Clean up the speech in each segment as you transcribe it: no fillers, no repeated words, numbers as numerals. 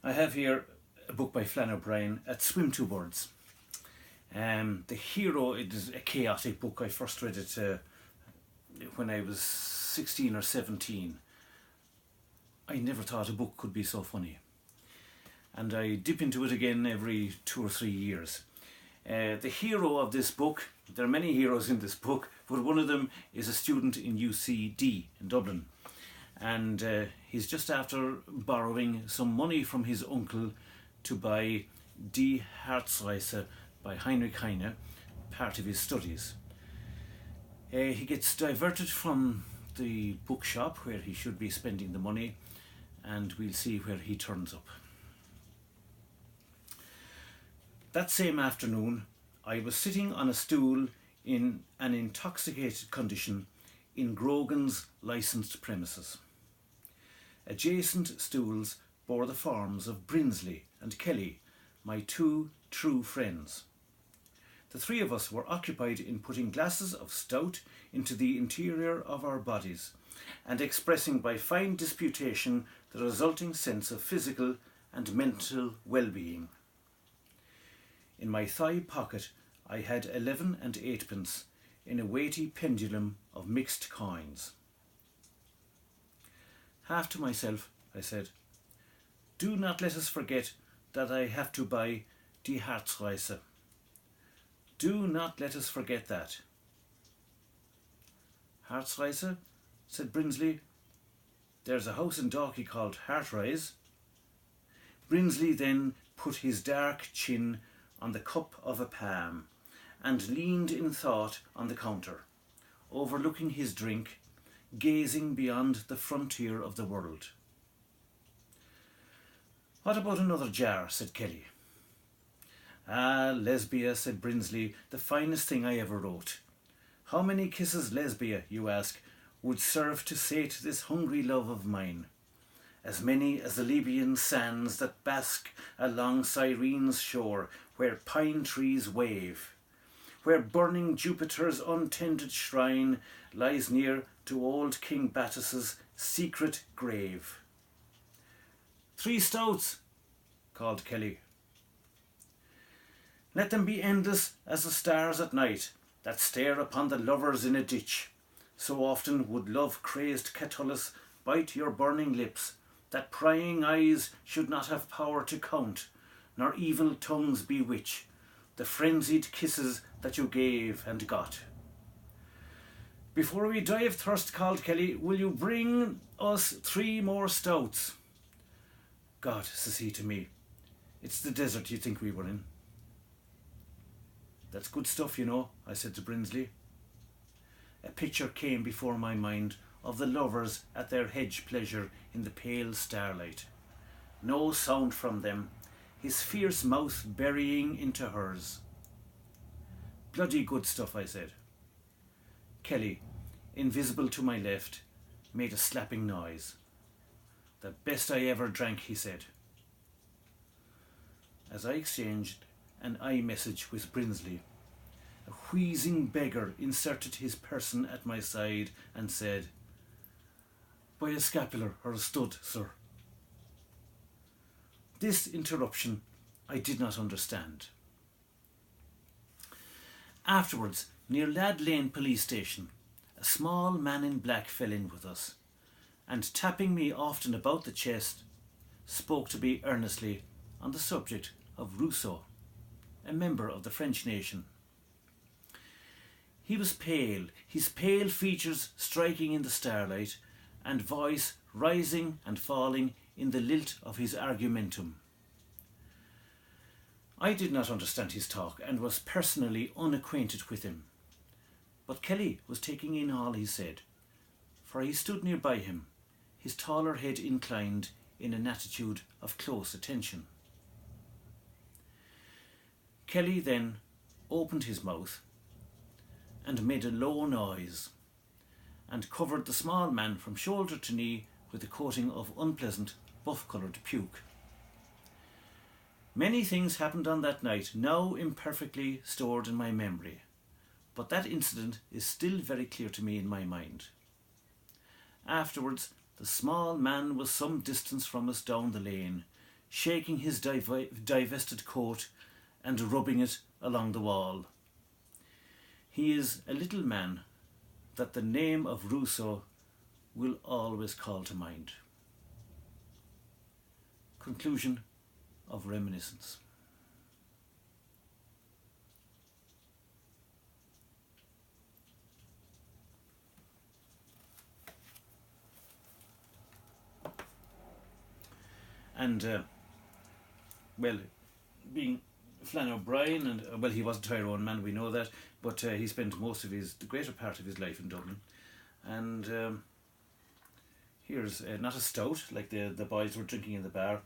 I have here a book by Flann O'Brien, At Swim Two Birds. The hero, it is a chaotic book. I first read it when I was 16 or 17. I never thought a book could be so funny. And I dip into it again every 2 or 3 years. The hero of this book, there are many heroes in this book, but one of them is a student in UCD in Dublin. And he's just after borrowing some money from his uncle to buy Die Herzreise by Heinrich Heine, part of his studies. He gets diverted from the bookshop where he should be spending the money, and we'll see where he turns up. That same afternoon, I was sitting on a stool in an intoxicated condition in Grogan's licensed premises. Adjacent stools bore the forms of Brinsley and Kelly, my two true friends. The three of us were occupied in putting glasses of stout into the interior of our bodies and expressing by fine disputation the resulting sense of physical and mental well-being. In my thigh pocket I had 11 and 8pence in a weighty pendulum of mixed coins. Half to myself, I said, "Do not let us forget that I have to buy Die Herzreise. Do not let us forget that." "Herzreise?" said Brinsley. "There's a house in Dalkey called Heartrise." Brinsley then put his dark chin on the cup of a palm and leaned in thought on the counter, overlooking his drink, gazing beyond the frontier of the world. "What about another jar?" said Kelly. "Ah, Lesbia," said Brinsley, "the finest thing I ever wrote. How many kisses, Lesbia, you ask, would serve to sate this hungry love of mine? As many as the Libyan sands that bask along Cyrene's shore, where pine trees wave, where burning Jupiter's untended shrine lies near to old King Battus's secret grave." "3 stouts," called Kelly. "Let them be endless as the stars at night that stare upon the lovers in a ditch. So often would love-crazed Catullus bite your burning lips, that prying eyes should not have power to count, nor evil tongues bewitch, the frenzied kisses that you gave and got." "Before we die of thirst," called Kelly, "will you bring us 3 more stouts?" "God," says he to me, "it's the desert you think we were in." "That's good stuff, you know," I said to Brinsley. A picture came before my mind of the lovers at their hedge pleasure in the pale starlight. No sound from them, his fierce mouth burying into hers. "Bloody good stuff," I said. Kelly, invisible to my left, made a slapping noise. "The best I ever drank," he said. As I exchanged an iMessage with Brinsley, a wheezing beggar inserted his person at my side and said, "Buy a scapular or a stud, sir." This interruption I did not understand. Afterwards, near Lad Lane police station, a small man in black fell in with us, and tapping me often about the chest, spoke to me earnestly on the subject of Rousseau, a member of the French nation. He was pale, his pale features striking in the starlight, and voice rising and falling in the lilt of his argumentum. I did not understand his talk and was personally unacquainted with him, but Kelly was taking in all he said, for he stood nearby him, his taller head inclined in an attitude of close attention. Kelly then opened his mouth and made a low noise, and covered the small man from shoulder to knee with a coating of unpleasant buff-coloured puke. Many things happened on that night, now imperfectly stored in my memory, but that incident is still very clear to me in my mind. Afterwards, the small man was some distance from us down the lane, shaking his divested coat and rubbing it along the wall. He is a little man that the name of Rousseau will always call to mind. Conclusion of Reminiscence. And, well, being Flann O'Brien, and well, he was a Tyrone man, we know that, but he spent the greater part of his life in Dublin. And here's not a stout like the boys were drinking in the bar.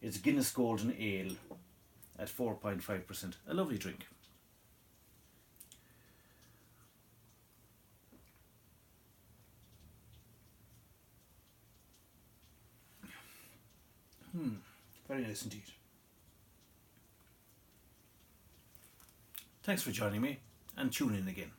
It's Guinness Golden Ale at 4.5%. A lovely drink. Very nice indeed. Thanks for joining me, and tune in again.